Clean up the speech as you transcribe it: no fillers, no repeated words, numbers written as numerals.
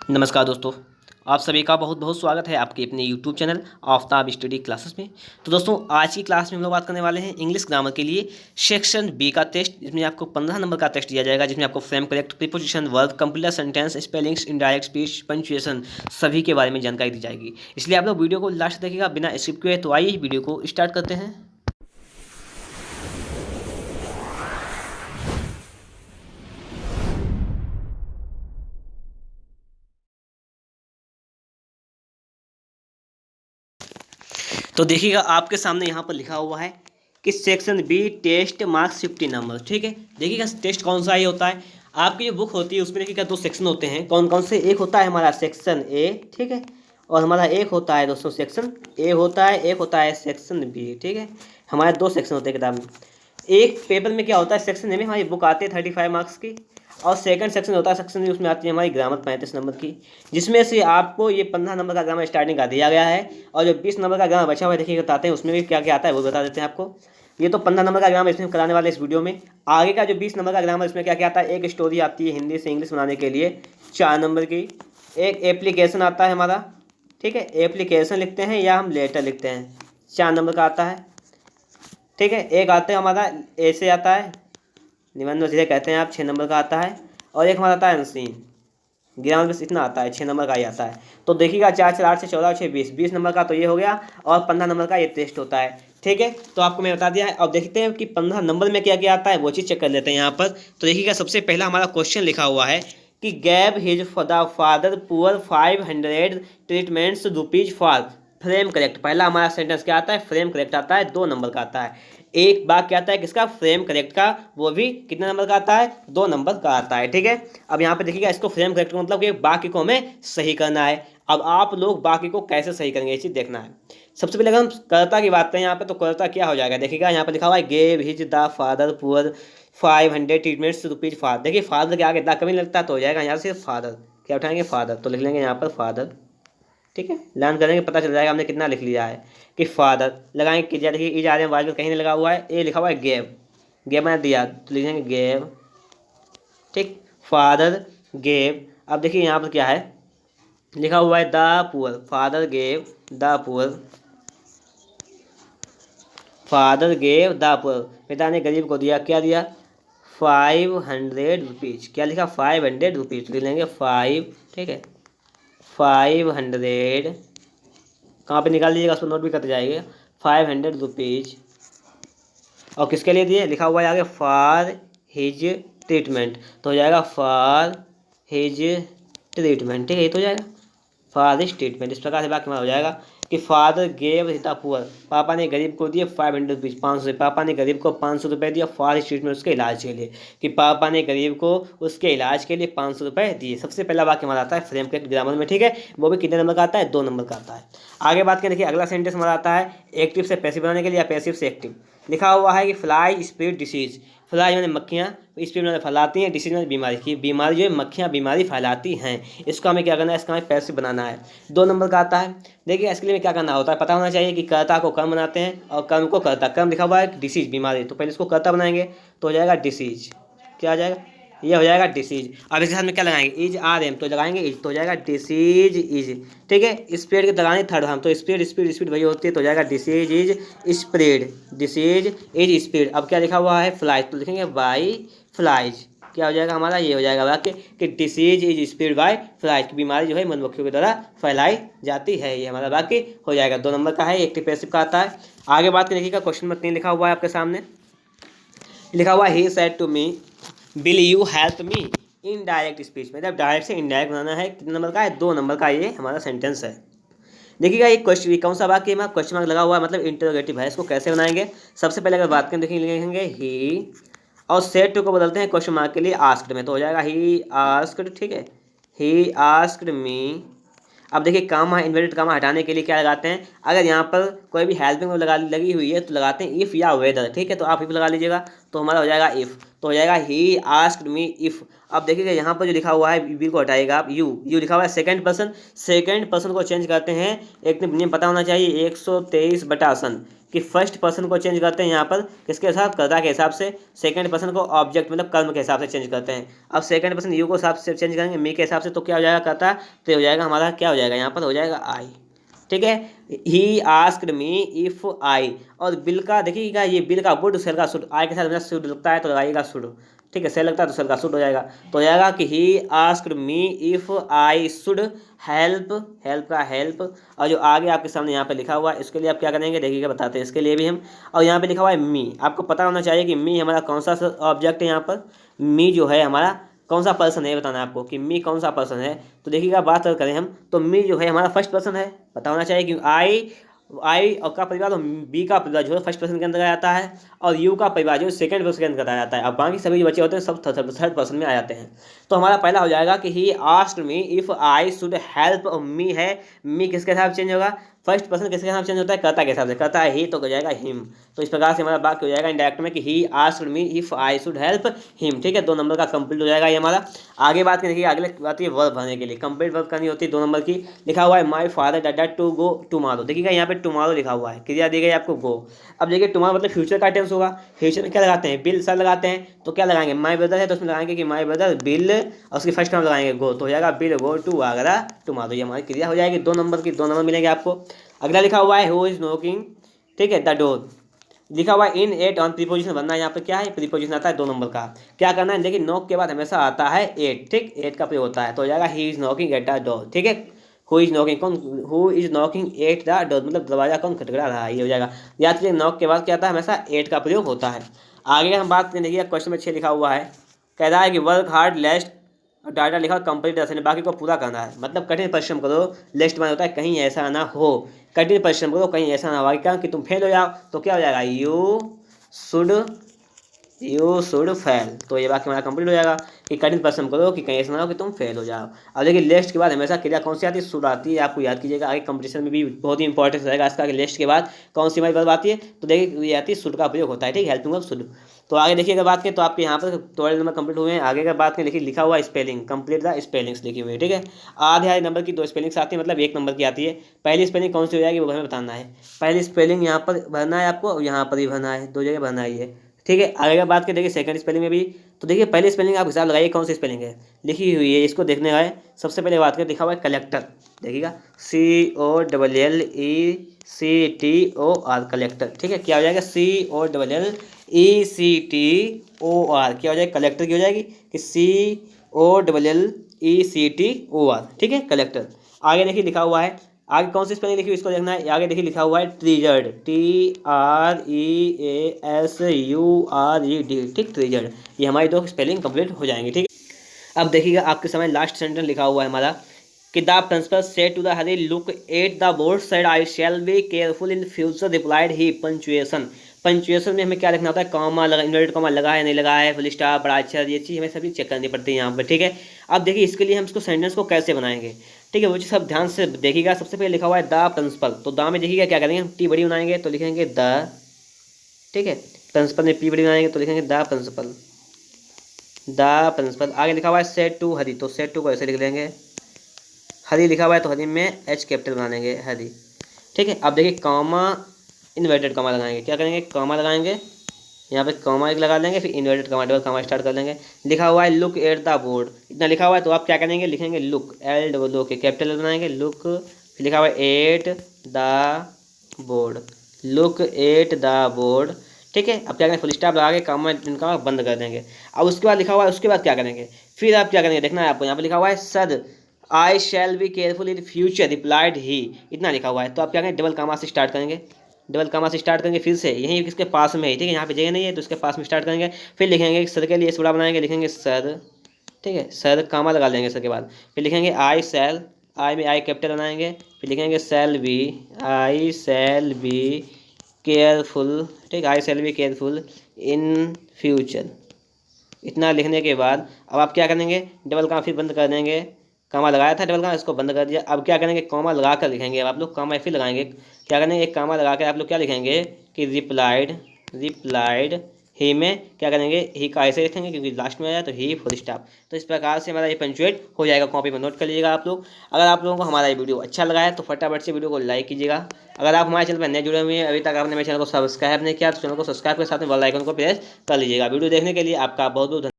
नमस्कार दोस्तों, आप सभी का बहुत बहुत स्वागत है आपके अपने YouTube channel Aftab study classes में। तो दोस्तों, आज की क्लास में हम लोग बात करने वाले हैं इंग्लिश ग्रामर के लिए सेक्शन बी का टेस्ट, जिसमें आपको 15 नंबर का टेस्ट दिया जाएगा, जिसमें आपको frame, correct, preposition, verb, complete sentence, spellings, indirect speech, punctuation सभी के बारे में जानकारी दी जाएगी। इसलिए आप लोग वीडियो को लास्ट देखिएगा बिना स्किप किए। तो आइए वीडियो को स्टार्ट करते हैं। तो देखिएगा आपके सामने यहाँ पर लिखा हुआ है कि section B test marks 50 number. ठीक है, देखिएगा टेस्ट कौन सा ये होता है। आपकी जो बुक होती है उसमें देखिएगा दो सेक्शन होते हैं। कौन कौन से? एक होता है हमारा सेक्शन ए, ठीक है, और हमारा एक होता है दोस्तों सेक्शन ए होता है, एक होता है सेक्शन बी। ठीक है, हमारे दो सेक्शन होते हैं किताब में। एक पेपर में क्या होता है, सेक्शन ए में हमारी बुक आती है 35 मार्क्स की, और सेकंड सेक्शन होता है सेक्शन बी, उसमें आती है हमारी ग्रामर 35 नंबर की, जिसमें से आपको ये 15 नंबर का ग्रामर स्टार्टिंग का दिया गया है। और जो 20 नंबर का ग्रामर बचा हुआ है देखिए बताते हैं उसमें भी क्या क्या आता है वो बता देते हैं आपको। ये तो 15 नंबर का ग्रामर इसमें कराने वाले इस वीडियो में। आगे का जो 20 नंबर का ग्रामर इसमें क्या क्या आता है, एक स्टोरी आती है हिंदी से इंग्लिश बनाने के लिए 4 नंबर की, एक एप्लीकेशन आता है हमारा, ठीक है, एप्लीकेशन लिखते हैं या हम लेटर लिखते हैं, 4 नंबर का आता है। ठीक है, एक आता है हमारा ऐसे आता है, निबंध जिसे कहते हैं आप, 6 नंबर का आता है। और एक हमारा आता है अनसीन, ग्रामर बस इतना आता है, 6 नंबर का ही आता है। तो देखिएगा 4 4 8 से 14 6 20 20 नंबर का तो ये हो गया, और 15 नंबर का ये टेस्ट होता है। ठीक है, तो आपको मैं बता दिया है। अब देखते हैं कि 15 नंबर में क्या क्या आता है, वो चीज़ चेक कर लेते हैं यहाँ पर। तो देखिएगा सबसे पहला हमारा क्वेश्चन लिखा हुआ है कि gave his the father poor 500 treatments rupees for frame correct. पहला हमारा सेंटेंस क्या आता है, फ्रेम करेक्ट आता है, 2 नंबर का आता है। एक बात क्या आता है किसका, फ्रेम करेक्ट का, वो भी कितने नंबर का आता है, 2 नंबर का आता है। ठीक है, अब यहाँ पे देखिएगा इसको फ्रेम करेक्ट का मतलब कि बाकी को हमें सही करना है। अब आप लोग बाकी को कैसे सही करेंगे ये चीज़ देखना है। सबसे पहले अगर हम कर्ता की बात करें यहाँ पे, तो कर्ता क्या हो जाएगा, देखिएगा यहाँ पे लिखा हुआ है gave his the father poor 500 treatments rupees father. देखिए फादर के आगे दा कभी नहीं लगता, तो हो जाएगा यहाँ से फादर, क्या उठाएंगे फादर, तो लिख लेंगे यहाँ पर फादर। ठीक है, लर्न करेंगे पता चल जाएगा हमने कितना लिख लिया है कि फादर लगाएंगे कि देखिए ई जा रहे हैं, वाइज कहीं नहीं लगा हुआ है, ए लिखा हुआ है गेव, गेव मैंने दिया तो लिखेंगे गेव। ठीक, फादर गेव। अब देखिए यहाँ पर क्या है लिखा हुआ है, the poor, father gave the poor, father gave the poor, पिता ने गरीब को दिया, क्या दिया, 500 रुपीज। क्या लिखा, 500 रुपीज, लिख लेंगे 5, ठीक है, 500, कहाँ पे निकाल लीजिएगा, उसको नोट भी करते जाइएगा, 500 रुपीज। और किसके लिए दिए, लिखा हुआ है आगे फॉर हिज ट्रीटमेंट, तो हो जाएगा फॉर हिज ट्रीटमेंट। ठीक है, ये तो हो जाएगा फॉर हिज ट्रीटमेंट। इस प्रकार से वाक्य हो जाएगा कि फादर गेव द पुअर, पापा ने गरीब को दिए 500 रुपीज, 500, पापा ने गरीब को 500 रुपये दिया फॉर हिज ट्रीटमेंट, उसके इलाज के लिए, कि पापा ने गरीब को उसके इलाज के लिए 500 रुपये दिए। सबसे पहला वाक्य हमारा आता है फ्रेम करेक्ट ग्रामर में। ठीक है, वो भी कितने नंबर का आता है, 2 नंबर का आता है। आगे बात करें, देखिए अगला सेंटेंस हमारा आता है एक्टिव से पैसिव बनाने के लिए, या पैसिव से एक्टिव। लिखा हुआ है कि फ्लाई स्प्रेड डिसीज, फ्लाई मैंने मक्खियाँ, स्प्रेड मैंने फैलाती हैं, डिसीज मैंने बीमारी की, बीमारी जो है मक्खियाँ बीमारी फैलाती हैं। इसको हमें क्या करना है, इसका हमें पैसिव बनाना है, 2 नंबर का आता है। देखिए इसके लिए क्या करना होता है, पता होना चाहिए कि कर्ता को कर्म बनाते हैं और कर्म को कर्ता। कर्म लिखा हुआ है डिसीज बीमारी, तो पहले इसको कर्ता बनाएंगे तो हो जाएगा डिसीज, क्या आ जाएगा, ये हो जाएगा डिसीज। अब इसके साथ में क्या लगाएंगे, इज आर एम, तो लगाएंगे इज, तो हो जाएगा डिसीज इज। ठीक है, स्प्रेड के लगाएंगे थर्ड हम, तो स्प्रेड स्पीड स्पीड वही होती है, तो हो जाएगा disease is spread, disease is spread. अब क्या लिखा हुआ है फ्लाइज, तो लिखेंगे बाई फ्लाइज, क्या हो जाएगा हमारा, ये हो जाएगा वाक्य कि disease is spread by flies, की बीमारी जो है मधुमक्खियों के द्वारा फैलाई जाती है। ये हमारा वाक्य हो जाएगा, 2 नंबर का है, एक्टिव पैसिव का आता है। आगे बात करें, देखिएगा क्वेश्चन नंबर 3 लिखा हुआ है आपके सामने, लिखा हुआ ही said to me will you help me in direct speech, मतलब डायरेक्ट से इनडायरेक्ट बनाना है। कितने नंबर का है, 2 नंबर का ये हमारा सेंटेंस है। देखिएगा एक क्वेश्चन, कौन सा वाक्य में क्वेश्चन मार्क लगा हुआ है, मतलब इंटरोगेटिव है। इसको कैसे बनाएंगे, सबसे पहले अगर बात करें देखिए लिखेंगे ही, और सेड टू को बदलते हैं क्वेश्चन मार्क के लिए आस्क्ड में, तो हो जाएगा ही आस्क्ड। ठीक है, ही आस्क्ड मी। अब देखिए कामा, इन्वर्टेड कामा हटाने के लिए क्या लगाते हैं, अगर यहाँ पर कोई भी हेल्पिंग लगी हुई है तो लगाते हैं इफ़ या वेदर। ठीक है, तो आप इफ लगा लीजिएगा, तो हमारा हो जाएगा इफ़, तो हो जाएगा ही आस्क्ड मी इफ़। अब देखिएगा यहाँ पर जो लिखा हुआ है बी को हटाएगा आप, यू लिखा हुआ है सेकंड पर्सन को चेंज करते हैं। एक नियम पता होना चाहिए 123/सन कि फर्स्ट पर्सन को चेंज करते हैं यहाँ पर किसके हिसाब, कर्ता के हिसाब से। सेकंड पर्सन को ऑब्जेक्ट मतलब कर्म के हिसाब से चेंज करते हैं। अब सेकंड पर्सन यू को हिसाब से चेंज करेंगे मी के हिसाब से, तो क्या हो जाएगा कर्ता, तो हो जाएगा हमारा क्या हो जाएगा यहाँ पर हो जाएगा आई। ठीक है, he asked me if I. और बिल का देखिएगा, ये बिल का वुड सेल का शुड, आई के साथ हमेशा शुड लगता है तो लगाइएगा शुड। ठीक है, सेल लगता है तो सेल का शुड हो जाएगा, तो हो जाएगा कि he asked me if I should help, help का हेल्प। और जो आगे आपके सामने यहाँ पे लिखा हुआ है इसके लिए आप क्या करेंगे देखिएगा, बताते हैं इसके लिए भी हम। और यहाँ पे लिखा हुआ है मी, आपको पता होना चाहिए कि मी हमारा कौन सा ऑब्जेक्ट है। यहाँ पर मी जो है हमारा कौन सा पर्सन है, बताना है आपको कि मी कौन सा पर्सन है। तो देखिएगा बात करें हम, तो मी जो है हमारा फर्स्ट पर्सन है, पता होना चाहिए कि आई और का परिवार और बी का परिवार जो है फर्स्ट पर्सन के अंदर आ जाता है, और यू का परिवार जो सेकंड पर्सन के अंदर आ जाता है। अब बाकी सभी जो बच्चे होते हैं सब थर्ड पर्सन में आ जाते हैं। तो हमारा पहला हो जाएगा कि he asked me if I should help, और मी है, मी किसके हिसाब चेंज होगा, फर्स्ट पर्सन किसके हिसाब चेंज होता है, कर्ता के हिसाब से, कर्ता है ही तो हो जाएगा हिम। तो इस प्रकार से हमारा वाक्य हो जाएगा इंडायरेक्ट में कि he asked me if I should help him. ठीक है, 2 नंबर का कंप्लीट हो जाएगा ये हमारा। आगे बात देखिए, अगले बात ये वर्ब भरने के लिए कंप्लीट वर्ब करनी होती है 2 नंबर की। लिखा हुआ है my father had to go tomorrow. देखिएगा यहाँ पे टुमारो लिखा हुआ है, क्रिया दी गई आपको गो। अब देखिए टुमारो मतलब फ्यूचर का टेंस होगा, फ्यूचर में क्या लगाते हैं, बिल सर लगाते हैं, तो क्या लगाएंगे, माई ब्रदर है तो उसमें लगाएंगे कि माई ब्रदर बिल, और उसकी फर्स्ट फॉर्म लगाएंगे गो, तो हो जाएगा will go to Agra tomorrow. ये हमारी क्रिया हो जाएगी 2 नंबर की, 2 नंबर मिलेंगे आपको। अगला लिखा हुआ है हु इज नॉकिंग, ठीक है, द डोर। लिखा हुआ है इन एट, ऑन प्रीपोजिशन बनना है, यहाँ पे क्या है प्रीपोजिशन आता है 2 नंबर का। क्या करना है, देखिए नॉक के बाद हमेशा आता है एट, ठीक, एट का प्रयोग होता है, तो हो जाएगा he is knocking at the door. ठीक है, हु इज नॉकिंग, कौन, who is knocking at the door मतलब दरवाजा कौन खटखटा रहा है, ये हो जाएगा। याद कीजिए नॉक के बाद क्या आता है, हमेशा एट का प्रयोग होता है। आगे हम बात करें, देखिए क्वेश्चन में 6 लिखा हुआ है, कह रहा है कि वर्क हार्ड लेस्ट डाटा लिखा कंप्लीट रखने, बाकी को पूरा करना है, मतलब कठिन परिश्रम करो। लेस्ट में होता है कहीं ऐसा ना हो, कठिन परिश्रम करो कहीं ऐसा ना हो, क्या कि तुम फेल हो जाओ, तो क्या हो जाएगा यू शुड फेल। तो ये वाक्य हमारा कंप्लीट हो जाएगा कि कठिन परिश्रम करो कि कहीं ऐसा ना हो कि तुम फेल हो जाओ। अब देखिए लेस्ट के बाद हमेशा क्रिया कौन सी आती है, शुड आती है, आपको याद कीजिएगा, आगे कंपटीशन में भी बहुत ही इंपॉर्टेंस रहेगा इसका कि लेस्ट के बाद कौन सी हमारी वर्ब आती है, तो देखिए ये आती है शुड का प्रयोग होता है। ठीक है, हेल्पिंग वर्ब शुड। तो आगे देखिए अगर बात करें तो आपके यहाँ पर 12 नंबर कंप्लीट हुए हैं। आगे का बात करें, देखिए लिखा हुआ है स्पेलिंग, कंप्लीट द स्पेलिंग्स लिखी हुई है। ठीक है, आधे नंबर की 2 स्पेलिंग्स आती है, मतलब 1 नंबर की आती है। पहली स्पेलिंग कौन सी हो जाएगी वो हमें बताना है। पहली स्पेलिंग यहाँ पर भरना है आपको, और यहाँ पर भी भरना है, 2 जगह भरना ही है। ठीक है, आगे का बात करें, देखिए सेकंड स्पेलिंग में भी, तो देखिए पहली स्पेलिंग आप हिसाब लगाइए कौन सी स्पेलिंग है लिखी हुई है, इसको देखने का है। सबसे पहले बात करें, लिखा हुआ है कलेक्टर, देखिएगा COLLECTOR कलेक्टर। ठीक है, क्या हो जाएगा COLLECTOR, क्या हो जाएगी, कलेक्टर की हो जाएगी कि COLLECTOR। ठीक है, कलेक्टर। आगे देखिए लिखा हुआ है, आगे कौन सी स्पेलिंग लिखी हुई इसको देखना है। आगे देखिए लिखा हुआ है ट्रीजर्ड, TREASURED। ठीक, ट्रीजर्ड। ये हमारी 2 स्पेलिंग कंप्लीट हो जाएंगी। ठीक है, अब देखिएगा आपके समय लास्ट सेंटेंस लिखा हुआ है हमारा कि the principal said to the Hari look at the board side I shall be careful in future replied he. Punctuation, punctuation में हमें क्या लिखना होता है, कॉमा लगा, इन्वर्टेड कॉमा लगा है नहीं लगा है, फुल स्टॉप, बड़ा अक्षर, ये चीज़ हमें सभी चेक करनी पड़ती है यहाँ पर। ठीक है, अब देखिए इसके लिए हम इसको सेंटेंस को कैसे बनाएंगे। ठीक है, वो चीज़ सब ध्यान से देखिएगा। सबसे पहले लिखा हुआ है द प्रिंसिपल, तो द में देखिएगा क्या करेंगे, हम टी बड़ी बनाएंगे तो लिखेंगे द। ठीक है, प्रिंसिपल में पी बड़ी बनाएंगे तो लिखेंगे द प्रिंसिपल, द प्रिंसिपल। आगे लिखा हुआ है सेड टू हरी, तो सेड टू को ऐसे लिख देंगे, हरी लिखा हुआ है तो हरी में एच कैपिटल बना देंगे हरी। ठीक है, अब देखिए कॉमा, इन्वर्टेड कॉमा लगाएंगे, क्या करेंगे, कॉमा लगाएंगे, यहाँ पे कॉमा एक लगा लेंगे, फिर inverted comma, double comma start कर लेंगे। लिखा हुआ है लुक एट द बोर्ड, इतना लिखा हुआ है तो आप क्या करेंगे, लिखेंगे लुक, LOO के कैपिटल बनाएंगे लुक। फिर लिखा हुआ है eight the board, look at the board. ठीक है, अब क्या करेंगे, फुल स्टॉप लगा के कॉमा इनका बंद कर देंगे। अब उसके बाद लिखा हुआ है, उसके बाद क्या करेंगे, फिर आप क्या करेंगे देखना है आपको। यहाँ पे लिखा हुआ है sir I shall be careful in future replied he, इतना लिखा हुआ है, तो आप क्या करेंगे, डबल कामा से स्टार्ट करेंगे, डबल कामा से स्टार्ट करेंगे, फिर से यहीं इसके पास में है। ठीक है, यहाँ पे जगह नहीं है तो इसके पास में स्टार्ट करेंगे, फिर लिखेंगे सर के लिए बड़ा बनाएंगे, लिखेंगे सर। ठीक है, सर कामा लगा लेंगे सर के बाद, फिर लिखेंगे आई शैल, आई में आई कैपिटल बनाएंगे, फिर लिखेंगे shall be, I shall be careful. ठीक, I shall be careful in future. इतना लिखने के बाद अब आप क्या करेंगे, डबल कामा फिर बंद कर देंगे, कामा लगाया था डबल कामा, इसको बंद कर दिया। अब क्या करेंगे, कॉमा लगा कर लिखेंगे, अब आप लोग कामा फिर लगाएंगे, क्या करेंगे, एक कामा लगा कर आप लोग क्या लिखेंगे कि रिप्लाइड ही में क्या करेंगे, ही का ऐसे लिखेंगे क्योंकि लास्ट में आ जाए तो ही फुल स्टॉप। तो इस प्रकार से हमारा ये पंचुएट हो जाएगा। कॉपी में नोट कर लीजिएगा आप लोग। अगर आप लोगों को हमारा ये वीडियो अच्छा लगा है तो फटाफट से वीडियो को लाइक कीजिएगा। अगर आप हमारे चैनल पर नए जुड़े हुए हैं, अभी तक आपने मेरे चैनल को सब्सक्राइब नहीं किया तो चैनल को सब्सक्राइब के साथ में बेल आइकन को प्रेस कर लीजिएगा। वीडियो देखने के लिए आपका बहुत बहुत